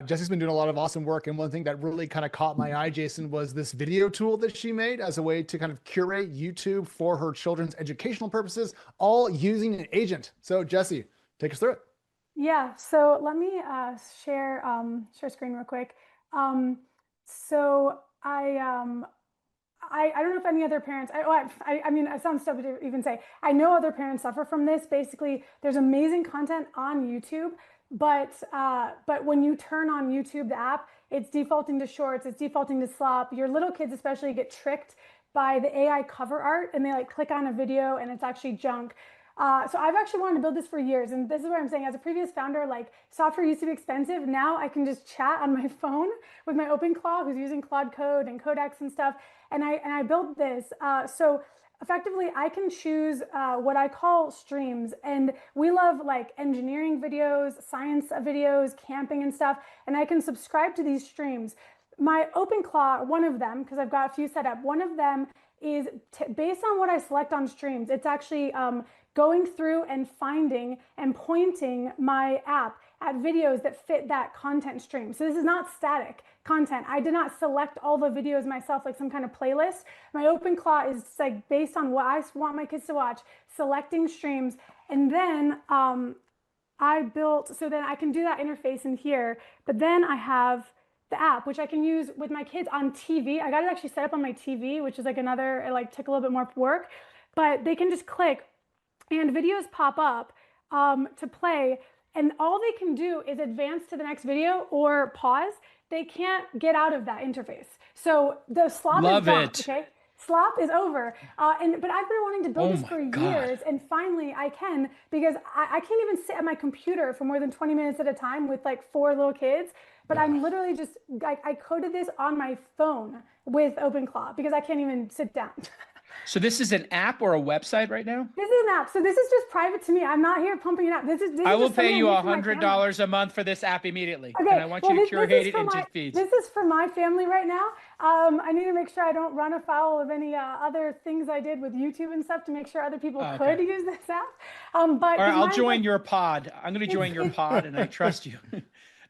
Jesse's been doing a lot of awesome work. And one thing that really kind of caught my eye, Jason, was this video tool that she made as a way to kind of curate YouTube for her children's educational purposes, all using an agent. So Jesse, take us through it. Yeah, so let me share screen real quick. So I don't know if any other parents, I mean, it sounds stupid to even say, I know other parents suffer from this. Basically, there's amazing content on YouTube, but when you turn on YouTube, the app, it's defaulting to shorts, it's defaulting to slop. Your little kids especially get tricked by the AI cover art, and they like click on a video and it's actually junk. So I've actually wanted to build this for years. And this is what I'm saying. As a previous founder, like software used to be expensive. Now I can just chat on my phone with my OpenClaw, who's using Claude Code and Codex and stuff. And I built this. So effectively, I can choose what I call streams. And we love like engineering videos, science videos, camping and stuff. And I can subscribe to these streams. My OpenClaw, one of them, because I've got a few set up, one of them is based on what I select on streams. It's actually going through and finding and pointing my app at videos that fit that content stream. So this is not static content. I did not select all the videos myself like some kind of playlist. My OpenClaw is like based on what I want my kids to watch, selecting streams. And then I built, so then I can do that interface in here, but then I have the app, which I can use with my kids on TV. I got it actually set up on my TV, which is like another, it like took a little bit more work, but they can just click and videos pop up to play. And all they can do is advance to the next video or pause. They can't get out of that interface. So the slop is gone, okay? Slop is over. But I've been wanting to build this for years, and finally I can, because I can't even sit at my computer for more than 20 minutes at a time with like 4 little kids. But I'm literally just, I coded this on my phone with OpenClaw because I can't even sit down. So this is an app or a website right now? This is an app. So this is just private to me. I'm not here pumping it up. This I will pay you $100 a month for this app immediately. Okay. And I want you to curate it into feeds. This is for my family right now. I need to make sure I don't run afoul of any other things I did with YouTube and stuff to make sure other people could use this app. But all right, I'll join your pod. I'm going to join your pod, and I trust you.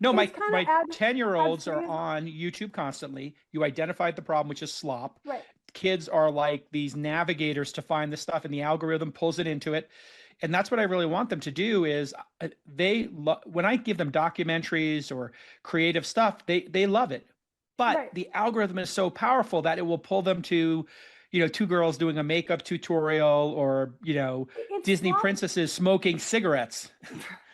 No, my 10-year-olds are on YouTube constantly. You identified the problem, which is slop. Right. Kids are like these navigators to find the stuff, and the algorithm pulls it into it. And that's what I really want them to do is when I give them documentaries or creative stuff, they love it. But the algorithm is so powerful that it will pull them to, 2 girls doing a makeup tutorial or, Disney princesses smoking cigarettes.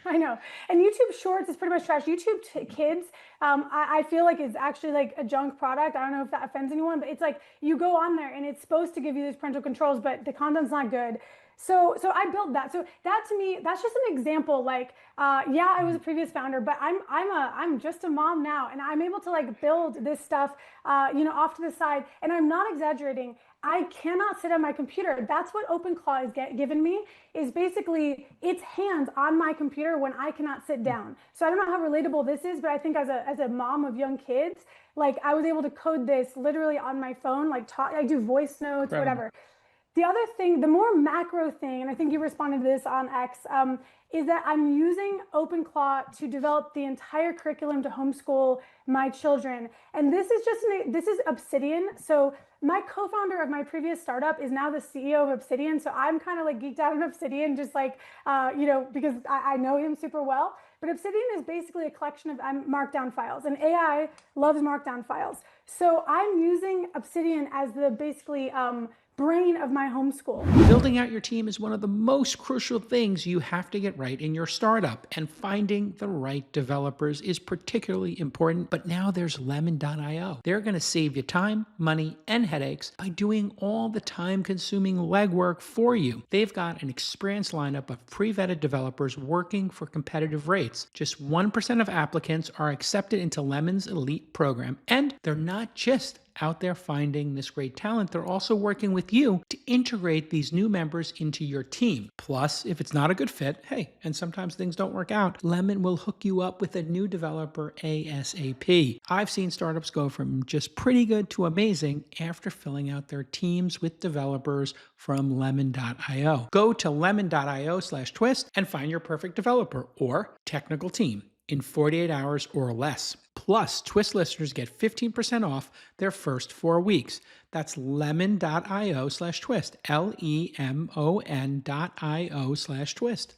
I know. And YouTube Shorts is pretty much trash. YouTube Kids, I feel like is actually like a junk product. I don't know if that offends anyone, but it's like you go on there and it's supposed to give you these parental controls, but the content's not good. So I built that. So that to me, that's just an example. Like, I was a previous founder, but I'm just a mom now, and I'm able to like build this stuff, off to the side. And I'm not exaggerating. I cannot sit on my computer. That's what OpenClaw is given me, is basically its hands on my computer when I cannot sit down. So I don't know how relatable this is, but I think as a mom of young kids, like I was able to code this literally on my phone, like I do voice notes, whatever. The other thing, the more macro thing, and I think you responded to this on X, is that I'm using OpenClaw to develop the entire curriculum to homeschool my children. And this is this is Obsidian. So my co-founder of my previous startup is now the CEO of Obsidian. So I'm kind of like geeked out on Obsidian, just like, because I know him super well. But Obsidian is basically a collection of markdown files, and AI loves markdown files. So I'm using Obsidian as the basically brain of my homeschool. Building out your team is one of the most crucial things you have to get right in your startup, and finding the right developers is particularly important. But now there's Lemon.io. They're going to save you time, money, and headaches by doing all the time-consuming legwork for you. They've got an experienced lineup of pre-vetted developers working for competitive rates. Just 1% of applicants are accepted into Lemon's elite program, and they're not just out there finding this great talent, they're also working with you to integrate these new members into your team. Plus, if it's not a good fit, hey, and sometimes things don't work out, Lemon will hook you up with a new developer ASAP. I've seen startups go from just pretty good to amazing after filling out their teams with developers from Lemon.io. Go to lemon.io/twist and find your perfect developer or technical team in 48 hours or less. Plus, Twist listeners get 15% off their first 4 weeks. That's lemon.io/twist, LEMON.io/twist.